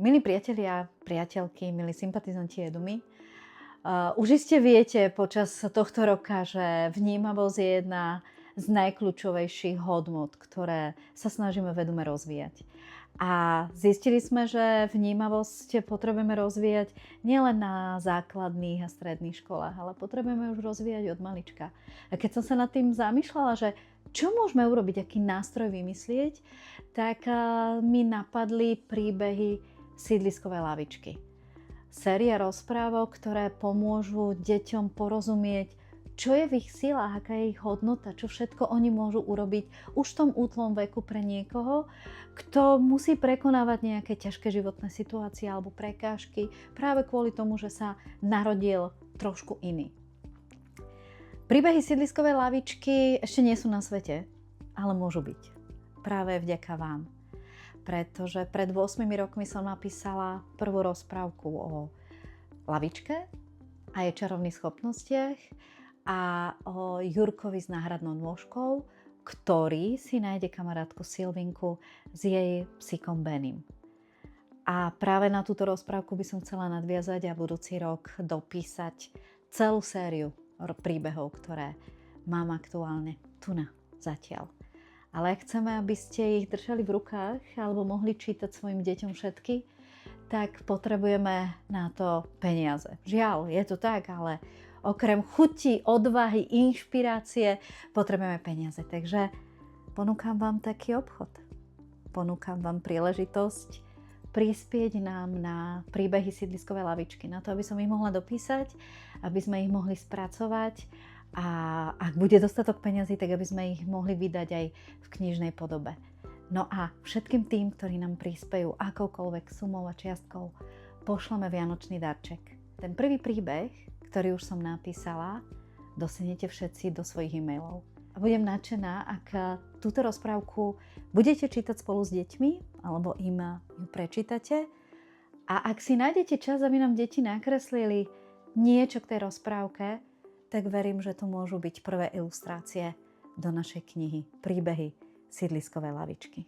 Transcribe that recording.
Milí priatelia, priateľky, milí sympatizanti Edumy, už iste viete počas tohto roka, že vnímavosť je jedna z najkľúčovejších hodnôt, ktoré sa snažíme v Edume rozvíjať. A zistili sme, že vnímavosť potrebujeme rozvíjať nielen na základných a stredných školách, ale potrebujeme už rozvíjať od malička. A keď som sa nad tým zamýšľala, že čo môžeme urobiť, aký nástroj vymyslieť, tak mi napadli príbehy sídliskové lavičky. Séria rozprávok, ktoré pomôžu deťom porozumieť, čo je v ich silách, aká je ich hodnota, čo všetko oni môžu urobiť už v tom útlom veku pre niekoho, kto musí prekonávať nejaké ťažké životné situácie alebo prekážky práve kvôli tomu, že sa narodil trošku iný. Príbehy sídliskovej lavičky ešte nie sú na svete, ale môžu byť. Práve vďaka vám. Pretože pred 8 rokmi som napísala prvú rozprávku o lavičke a jej čarovných schopnostiach a o Jurkovi s náhradnou nôžkou, ktorý si nájde kamarátku Silvinku s jej psíkom Benim. A práve na túto rozprávku by som chcela nadviazať a budúci rok dopísať celú sériu príbehov, ktoré mám aktuálne tu na zatiaľ. Ale ak chceme, aby ste ich držali v rukách alebo mohli čítať svojim deťom všetky, tak potrebujeme na to peniaze. Žiaľ, je to tak, ale okrem chuti, odvahy, inšpirácie potrebujeme peniaze. Takže ponúkam vám taký obchod. Ponúkam vám príležitosť prispieť nám na príbehy sídliskovej lavičky. Na to, aby som ich mohla dopísať, aby sme ich mohli spracovať a ak bude dostatok peňazí, tak aby sme ich mohli vydať aj v knižnej podobe. No a všetkým tým, ktorí nám prispejú akoukoľvek sumou a čiastkou, pošleme vianočný darček. Ten prvý príbeh, ktorý už som napísala, dostanete všetci do svojich e-mailov. A budem nadšená, ak túto rozprávku budete čítať spolu s deťmi, alebo im ju prečítate. A ak si nájdete čas, aby nám deti nakreslili niečo k tej rozprávke, tak verím, že to môžu byť prvé ilustrácie do našej knihy Príbehy sídliskovej lavičky.